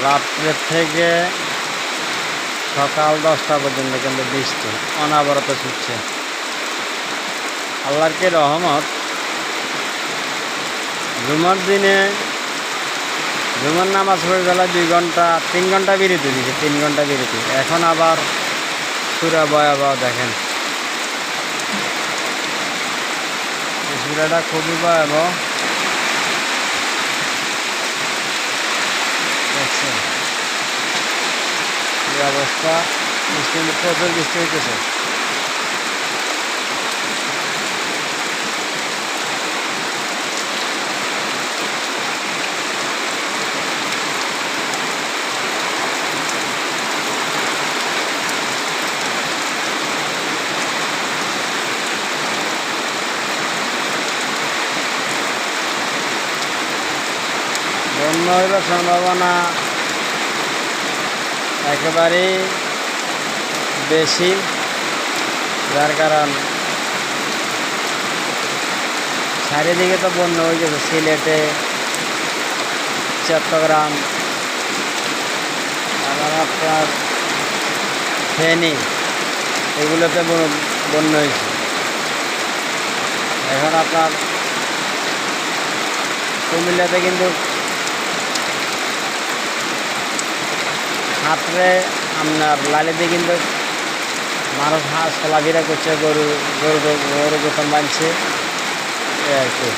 রাত্রের থেকে সকাল 10টা পর্যন্ত কিন্তু বৃষ্টি অনবরত ছুটছে। আল্লাহর কি রহমত, জুমার দিনে জুমার নামাজ পড়ে গেল 2 ঘন্টা 3 ঘন্টা বিরতি দিচ্ছে, 3 ঘন্টা বিরতি। এখন আবার পুরা ভয়াবহ দেখেন, পুরাটা খুবই ভয়াবহ দেখছেন এই অবস্থা। বৃষ্টি প্রচুর বৃষ্টি হইতেছে। বন্যা হইবার সম্ভাবনা একেবারেই বেশি, যার কারণ চারিদিকে তো বন্যা হয়ে গেছে। সিলেটে, চট্টগ্রাম, আবার আপনার ফেনী, এগুলোতে বন্যা হয়েছে। এখন আপনার কুমিল্লাতে কিন্তু হাতরে আপনার লালিতে কিন্তু মানুষ চলাফেরা করছে, গরু গোতন বানছে আর কি।